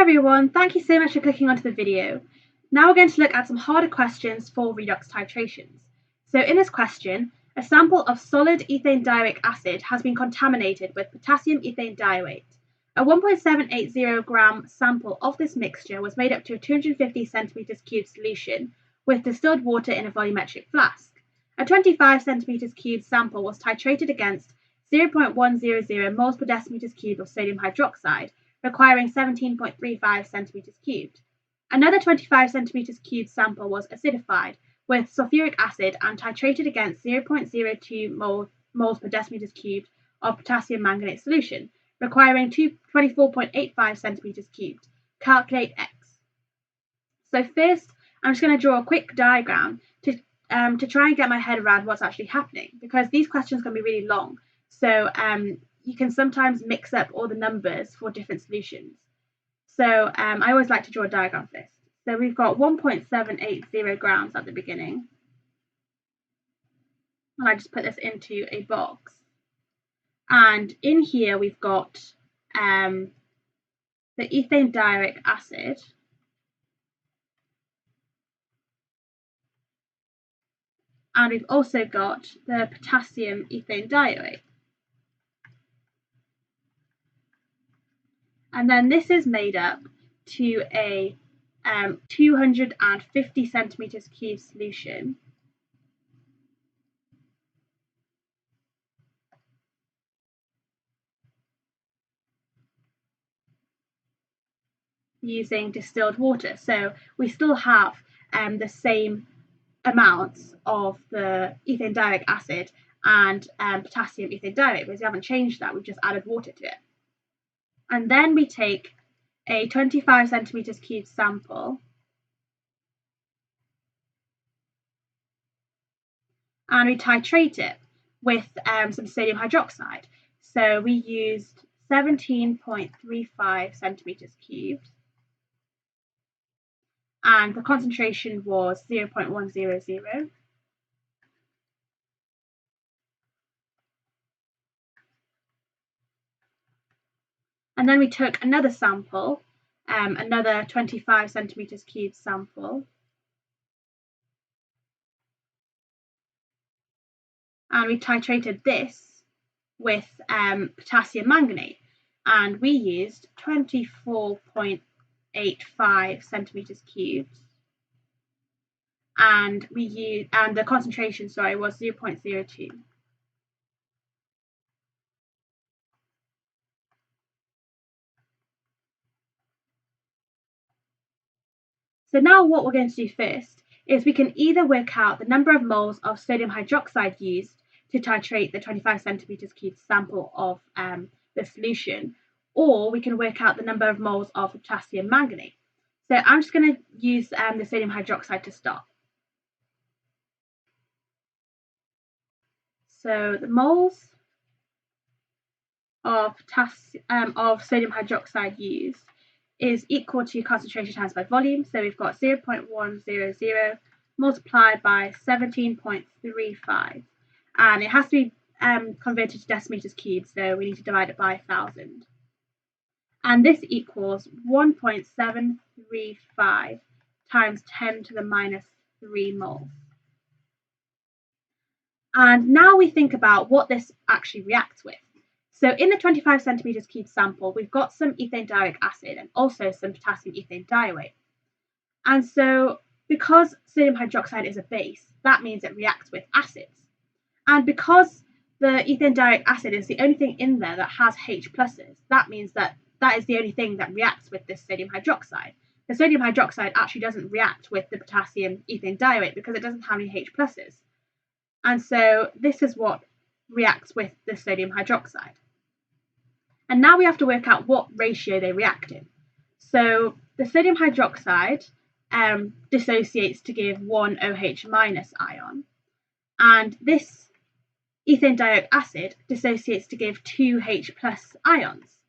everyone, thank you so much for clicking onto the video. Now we're going to look at some harder questions for redox titrations. So in this question, a sample of solid ethane dioic acid has been contaminated with potassium ethane dioate. A 1.780 gram sample of this mixture was made up to a 250 centimeters cubed solution with distilled water in a volumetric flask. A 25 centimeters cubed sample was titrated against 0.100 moles per decimeters cubed of sodium hydroxide, requiring 17.35 centimeters cubed. Another 25 centimeters cubed sample was acidified with sulfuric acid and titrated against 0.02 moles per decimeters cubed of potassium manganate solution, requiring 24.85 centimeters cubed. Calculate X. So first, I'm just going to draw a quick diagram to try and get my head around what's actually happening, because these questions can be really long. So you can sometimes mix up all the numbers for different solutions. So I always like to draw a diagram first. So we've got 1.780 grams at the beginning. And I just put this into a box. And in here we've got the ethane dioic acid. And we've also got the potassium ethane dioate. And then this is made up to a 250 centimeters cubed solution using distilled water. So we still have the same amounts of the ethane dioic acid and potassium ethane dioate, because we haven't changed that, we've just added water to it. And then we take a 25 centimeters cubed sample and we titrate it with some sodium hydroxide. So we used 17.35 centimeters cubed and the concentration was 0.100. And then we took another sample, another 25 centimeters cubed sample, and we titrated this with potassium manganate, and we used 24.85 centimeters cubed, and the concentration, was 0.02. So now what we're going to do first is we can either work out the number of moles of sodium hydroxide used to titrate the 25 centimeters cubed sample of the solution, or we can work out the number of moles of potassium manganate. So I'm just going to use the sodium hydroxide to start. So the moles of sodium hydroxide used is equal to concentration times by volume. So we've got 0.100 multiplied by 17.35. And it has to be converted to decimeters cubed, so we need to divide it by 1,000. And this equals 1.735 times 10 to the minus 3 moles. And now we think about what this actually reacts with. So in the 25 centimeters cubed sample, we've got some ethane dioic acid and also some potassium ethane dioate. And so because sodium hydroxide is a base, that means it reacts with acids. And because the ethane dioic acid is the only thing in there that has H pluses, that means that is the only thing that reacts with this sodium hydroxide. The sodium hydroxide actually doesn't react with the potassium ethane dioate because it doesn't have any H pluses. And so this is what reacts with the sodium hydroxide. And now we have to work out what ratio they react in. So the sodium hydroxide dissociates to give one OH minus ion, and this ethane dioic acid dissociates to give two H plus ions.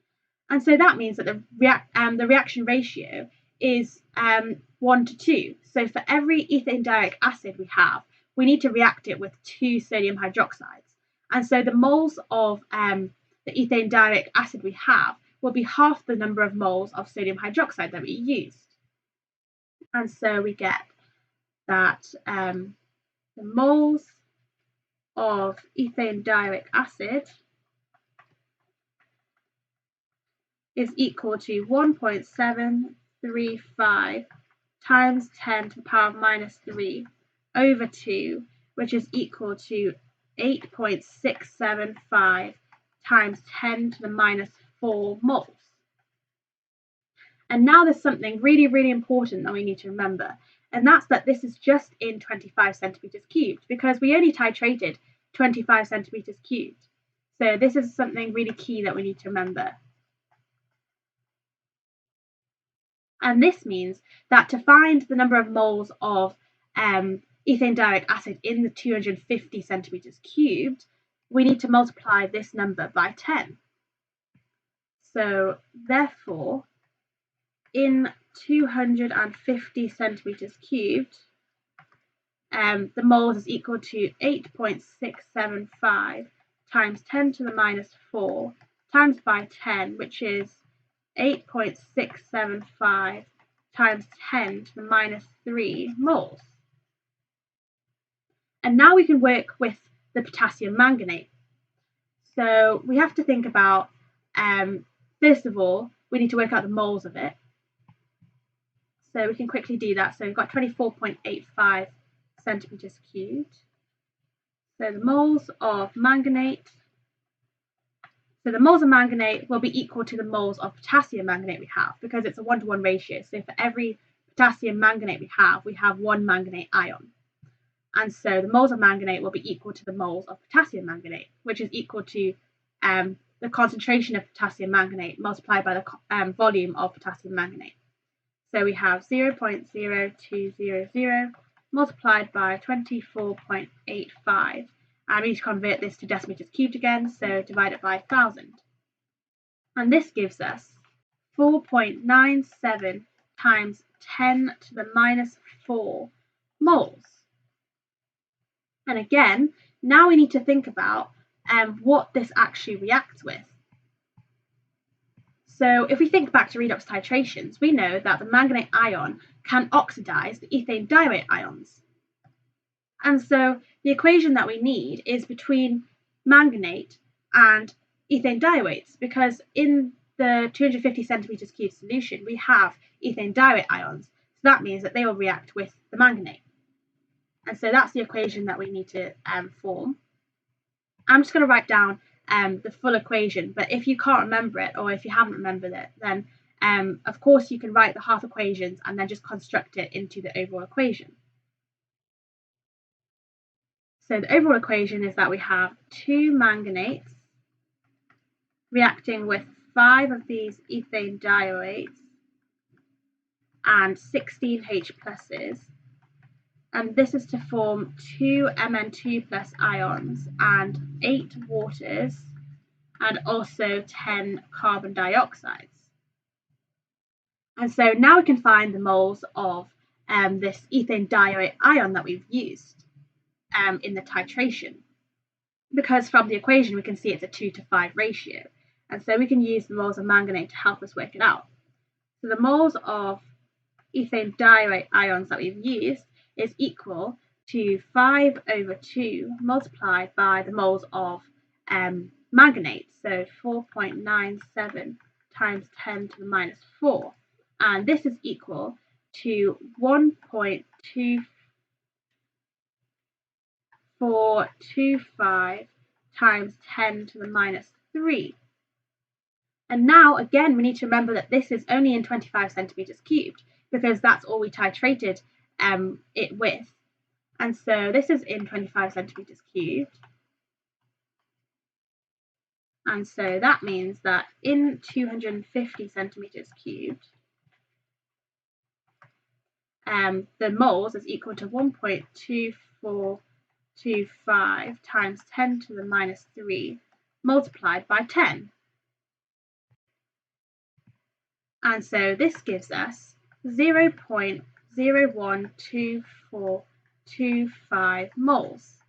And so that means that the reaction ratio is 1 to 2. So for every ethane dioic acid we have, we need to react it with 2 sodium hydroxides. And so the moles of the ethane dioic acid we have will be half the number of moles of sodium hydroxide that we used. And so we get that the moles of ethane dioic acid is equal to 1.735 times 10 to the power of minus 3 over 2, which is equal to 8.675 times 10 to the minus 4 moles. And now there's something really, really important that we need to remember, and that's that this is just in 25 centimeters cubed, because we only titrated 25 centimeters cubed. So this is something really key that we need to remember. And this means that to find the number of moles of ethane dioic acid in the 250 centimeters cubed, we need to multiply this number by 10. So therefore, in 250 centimeters cubed, the moles is equal to 8.675 times 10 to the minus 4 times by 10, which is 8.675 times 10 to the minus 3 moles. And now we can work with the potassium manganate. So we have to think about, first of all, we need to work out the moles of it. So we can quickly do that. So we've got 24.85 centimeters cubed. So the moles of manganate. So the moles of manganate will be equal to the moles of potassium manganate we have, because it's a 1-to-1 ratio. So for every potassium manganate we have one manganate ion. And so the moles of manganate will be equal to the moles of potassium manganate, which is equal to the concentration of potassium manganate multiplied by the volume of potassium manganate. So we have 0.0200 multiplied by 24.85. And we need to convert this to decimeters cubed again, so divide it by 1,000. And this gives us 4.97 times 10 to the minus 4 moles. And again, now we need to think about what this actually reacts with. So if we think back to redox titrations, we know that the manganate ion can oxidize the ethane dioate ions. And so the equation that we need is between manganate and ethane dioates, because in the 250 centimeters cubed solution, we have ethane dioate ions. So that means that they will react with the manganate. And so that's the equation that we need to form. I'm just going to write down the full equation, but if you can't remember it, or if you haven't remembered it, then of course you can write the half equations and then just construct it into the overall equation. So the overall equation is that we have 2 manganates reacting with 5 of these ethane dioates and 16 H pluses. And this is to form 2 Mn2 plus ions and 8 waters and also 10 carbon dioxides. And so now we can find the moles of this ethane dioate ion that we've used in the titration, because from the equation we can see it's a 2-to-5 ratio. And so we can use the moles of manganate to help us work it out. So the moles of ethane dioate ions that we've used is equal to 5 over 2 multiplied by the moles of manganate, so 4.97 times 10 to the minus 4. And this is equal to 1.2425 times 10 to the minus 3. And now, again, we need to remember that this is only in 25 centimeters cubed, because that's all we titrated it with. And so this is in 25 centimeters cubed. And so that means that in 250 centimeters cubed, the moles is equal to 1.2425 times 10 to the minus 3 multiplied by 10. And so this gives us 0.012425 moles.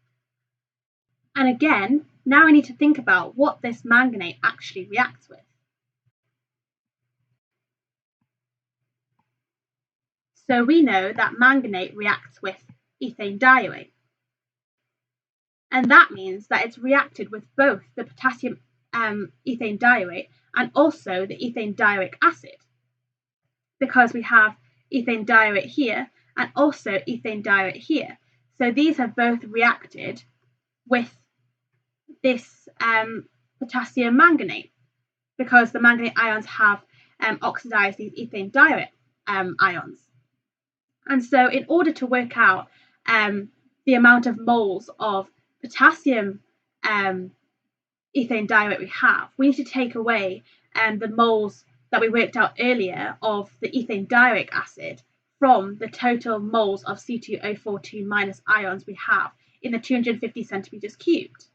And again, now we need to think about what this manganate actually reacts with. So we know that manganate reacts with ethane diarrhea. And that means that it's reacted with both the potassium ethane diarrhea and also the ethane diaric acid, because we have ethane diarrhea here and also ethane diarrhea here. So these have both reacted with this potassium manganate, because the manganate ions have oxidized these ethane diarrhea ions. And so in order to work out the amount of moles of potassium ethane diarrhea we have, we need to take away the moles that we worked out earlier of the ethane diaric acid from the total moles of C2O42 minus ions we have in the 250 centimeters cubed.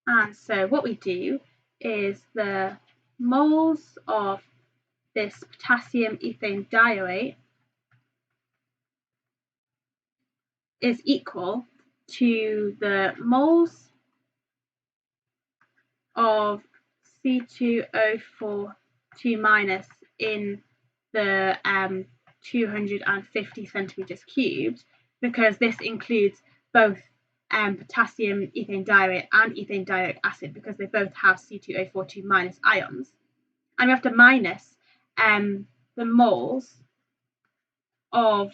And so what we do is the moles of this potassium ethane diarrhea is equal to the moles of C2O42 minus in the 250 centimeters cubed, because this includes both potassium ethane diarrhea and ethane diaric acid, because they both have C2O42 minus ions. And we have to minus the moles of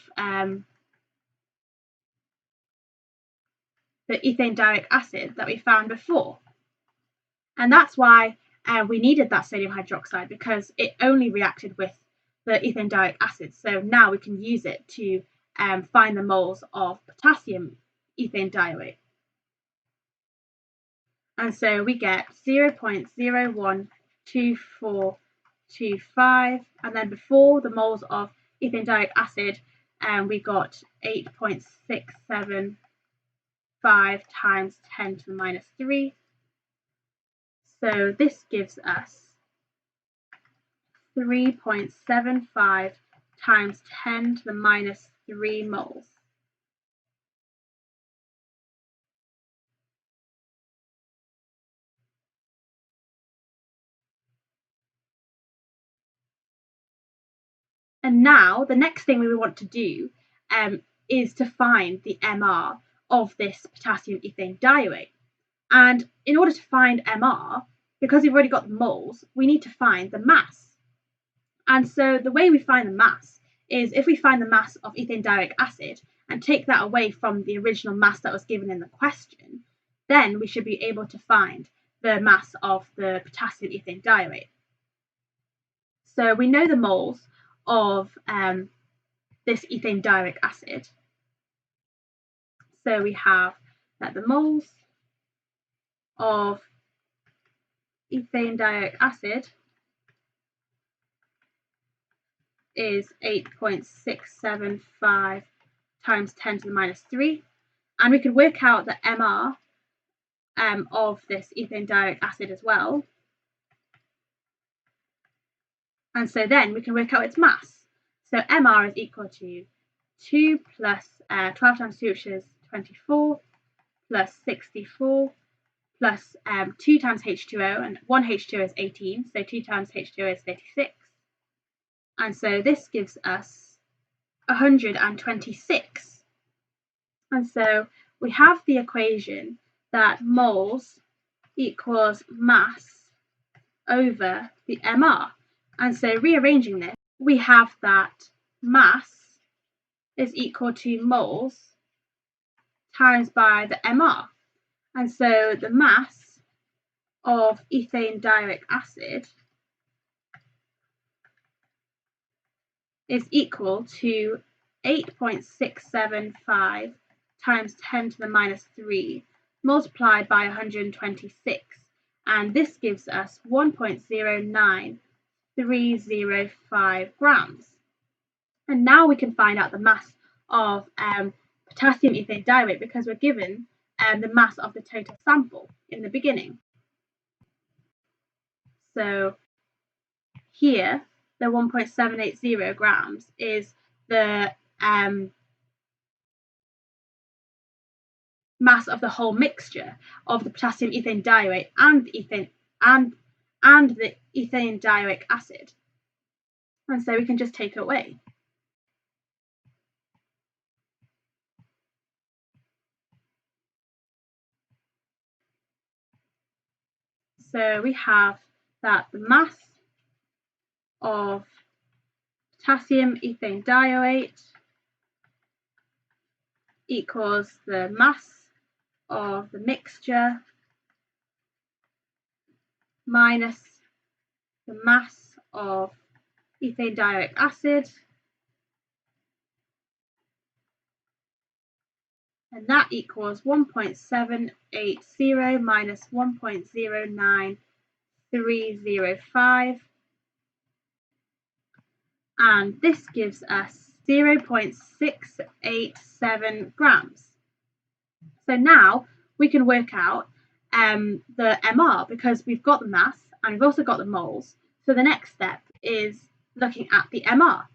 the ethane diaric acid that we found before. And that's why we needed that sodium hydroxide, because it only reacted with the ethane diaric acid. So now we can use it to find the moles of potassium ethane diarrhea. And so we get 0.012425, and then before the moles of ethane diaric acid, we got 8.675 times 10 to the minus 3. So this gives us 3.75 times 10 to the minus 3 moles. And now the next thing we want to do is to find the MR of this potassium ethane diarrhea. And in order to find MR, because we've already got the moles, we need to find the mass. And so the way we find the mass is if we find the mass of ethane diaric acid and take that away from the original mass that was given in the question, then we should be able to find the mass of the potassium ethane diarrhea. So we know the moles of this ethane diaric acid. So we have that the moles of ethane diaric acid is 8.675 times 10 to the minus 3. And we can work out the MR of this ethane diaric acid as well. And so then we can work out its mass. So MR is equal to 2 plus 12 times 2, which is 24, plus 64, plus 2 times H2O, and 1 H2O is 18, so 2 times H2O is 36. And so this gives us 126. And so we have the equation that moles equals mass over the MR. And so rearranging this, we have that mass is equal to moles times by the MR. And so the mass of ethane diaric acid is equal to 8.675 times 10 to the minus 3 multiplied by 126. And this gives us 1.09305 grams. And now we can find out the mass of potassium ethane diarrhea, because we're given the mass of the total sample in the beginning. So here, the 1.780 grams is the mass of the whole mixture of the potassium ethane diarrhea and and the ethane dioic acid. And so we can just take it away. So we have that the mass of potassium ethane dioate equals the mass of the mixture minus the mass of ethane dioic acid, and that equals 1.780 minus 1.09305, and this gives us 0.687 grams. So now we can work out the MR because we've got the mass and we've also got the moles. So the next step is looking at the MR.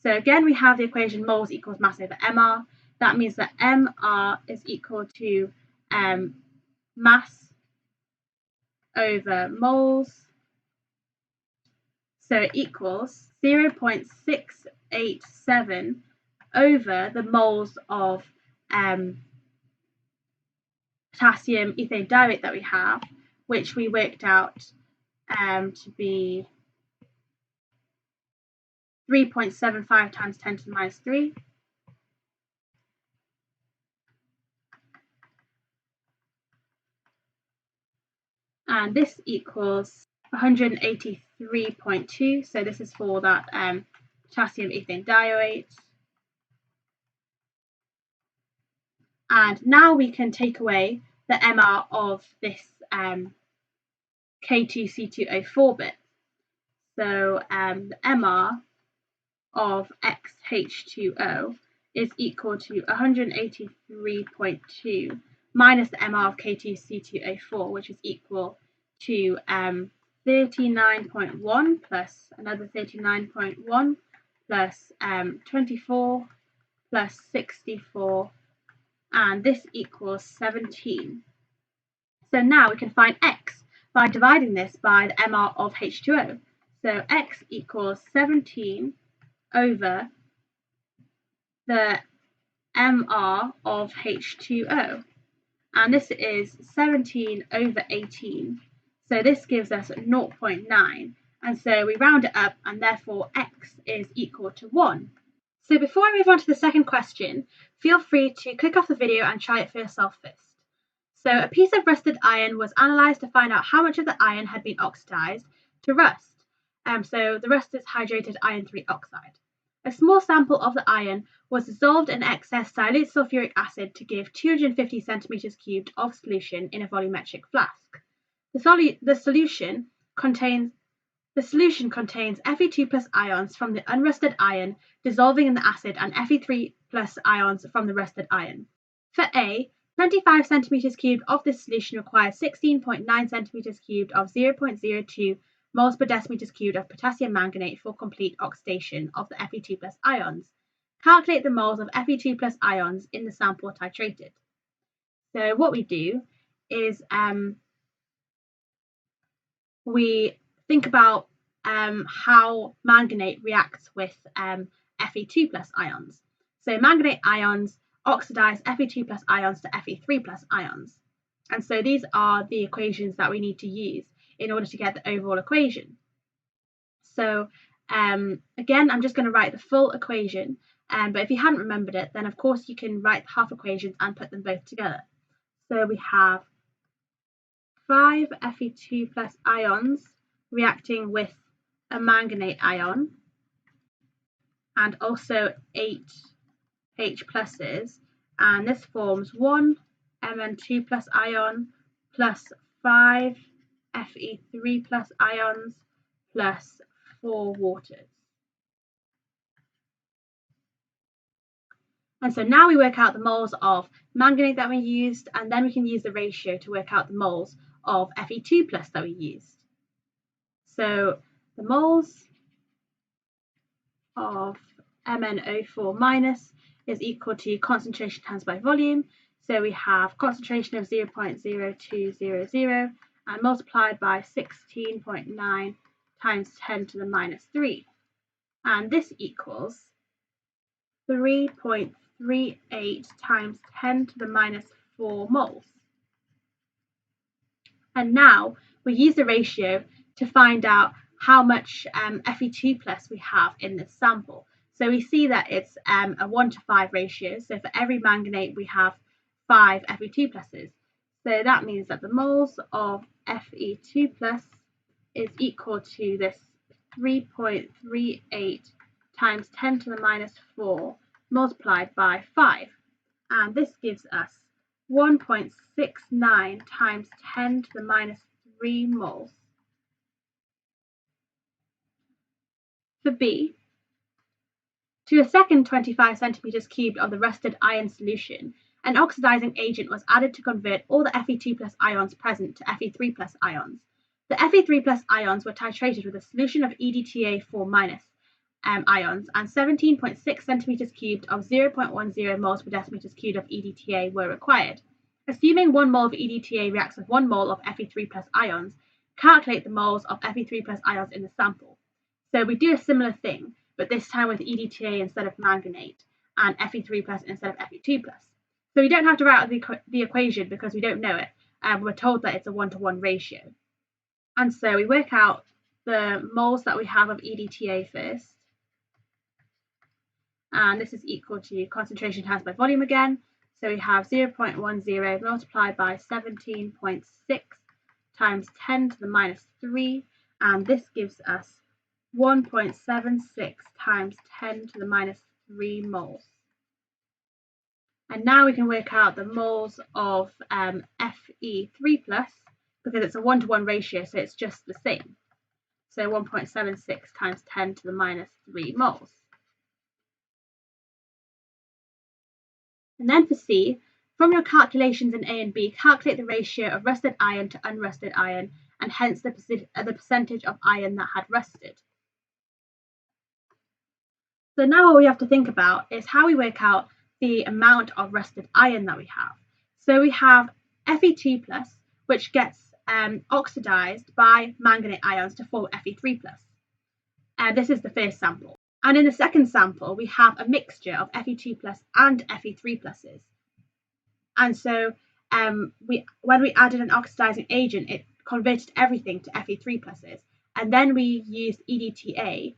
So again, we have the equation moles equals mass over MR. That means that MR is equal to mass over moles. So it equals 0.687 over the moles of potassium ethane dioate that we have, which we worked out to be 3.75 times 10 to the minus 3. And this equals 183.2. So this is for that potassium ethane dioate. And now we can take away the MR of this K2C2O4 bit. So the MR of XH2O is equal to 183.2 minus the MR of K2C2O4, which is equal to 39.1 plus another 39.1 plus 24 plus 64, and this equals 17. So now we can find X by dividing this by the MR of H2O. So X equals 17 over the MR of H2O. And this is 17 over 18. So this gives us 0.9. And so we round it up, and therefore X is equal to 1. So before I move on to the second question, feel free to click off the video and try it for yourself first. So a piece of rusted iron was analysed to find out how much of the iron had been oxidised to rust. So the rust is hydrated iron 3 oxide. A small sample of the iron was dissolved in excess dilute sulfuric acid to give 250 centimeters cubed of solution in a volumetric flask. The solution contains Fe2 plus ions from the unrusted iron dissolving in the acid and Fe3 plus ions from the rusted iron. For A, 25 centimeters cubed of this solution requires 16.9 centimeters cubed of 0.02 moles per decimeters cubed of potassium manganate for complete oxidation of the Fe2 plus ions. Calculate the moles of Fe2 plus ions in the sample titrated. So what we do is we think about how manganate reacts with Fe2 plus ions. So manganate ions oxidize Fe2 plus ions to Fe3 plus ions. And so these are the equations that we need to use in order to get the overall equation. So again, I'm just going to write the full equation, but if you hadn't remembered it, then of course you can write the half equations and put them both together. So we have 5 Fe2 plus ions reacting with a manganate ion, and also 8 H pluses, and this forms 1 Mn2 plus ion plus 5 Fe3 plus ions plus 4 waters. And so now we work out the moles of manganate that we used, and then we can use the ratio to work out the moles of Fe2 plus that we used. So the moles of MnO4 minus is equal to concentration times by volume. So we have concentration of 0.0200 and multiplied by 16.9 times 10 to the minus 3. And this equals 3.38 times 10 to the minus 4 moles. And now we use the ratio to find out how much Fe2 plus we have in this sample. So we see that it's a 1 to 5 ratio. So for every manganate, we have 5 Fe2 pluses. So that means that the moles of Fe2 plus is equal to this 3.38 times 10 to the minus 4 multiplied by 5. And this gives us 1.69 times 10 to the minus 3 moles. For B, to a second 25 centimeters cubed of the rusted iron solution, an oxidizing agent was added to convert all the Fe2 plus ions present to Fe3 plus ions. The Fe3 plus ions were titrated with a solution of EDTA4 minus ions, and 17.6 centimeters cubed of 0.10 moles per decimeters cubed of EDTA were required. Assuming 1 mole of EDTA reacts with 1 mole of Fe3 plus ions, calculate the moles of Fe3 plus ions in the sample. So we do a similar thing, but this time with EDTA instead of manganate and Fe3 plus instead of Fe2 plus. So we don't have to write out the equation because we don't know it. We're told that it's a 1-to-1 ratio. And so we work out the moles that we have of EDTA first. And this is equal to concentration times by volume again. So we have 0.10 multiplied by 17.6 times 10 to the minus 3. And this gives us 1.76 times 10 to the minus 3 moles. And now we can work out the moles of Fe3 plus, because it's a 1-to-1 ratio, so it's just the same. So 1.76 times 10 to the minus 3 moles. And then for C, from your calculations in A and B, calculate the ratio of rusted iron to unrusted iron, and hence the percentage of iron that had rusted. So now what we have to think about is how we work out the amount of rusted iron that we have. So we have Fe2 plus, which gets oxidized by manganate ions to form Fe3 plus. This is the first sample. And in the second sample, we have a mixture of Fe2 plus and Fe3 pluses. And so when we added an oxidizing agent, it converted everything to Fe3 pluses. And then we used EDTA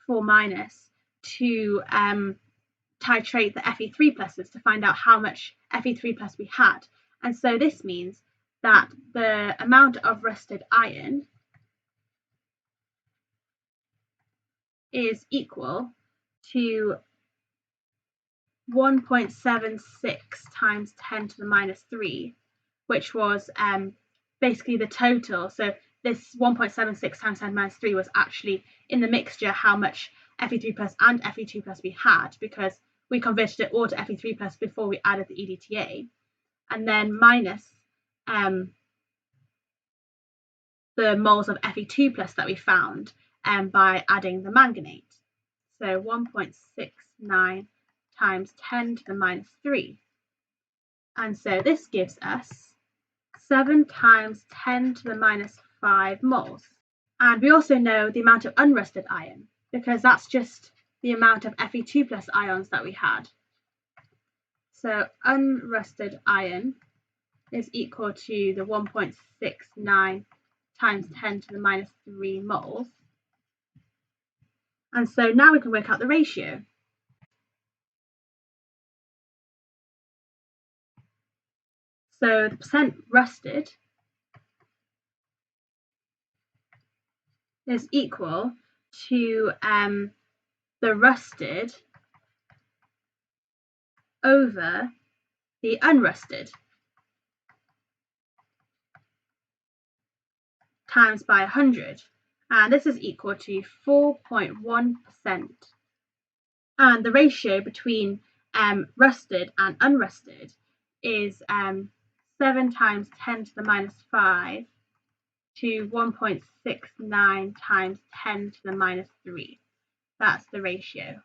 4 minus to titrate the Fe3 pluses to find out how much Fe3 plus we had. And so this means that the amount of rusted iron is equal to 1.76 times 10 to the minus 3, which was basically the total. So this 1.76 times 10 to the minus 3 was actually in the mixture how much Fe3 plus and Fe2 plus we had, because we converted it all to Fe3 plus before we added the EDTA, and then minus the moles of Fe2 plus that we found by adding the manganate. So 1.69 times 10 to the minus 3. And so this gives us 7 times 10 to the minus 5 moles. And we also know the amount of unrusted iron, because that's just the amount of Fe2 plus ions that we had. So unrusted iron is equal to the 1.69 times 10 to the minus 3 moles. And so now we can work out the ratio. So the percent rusted is equal to the rusted over the unrusted times by 100. And this is equal to 4.1%. And the ratio between rusted and unrusted is 7 times 10 to the minus 5 to 1.69 times 10 to the minus 3. That's the ratio.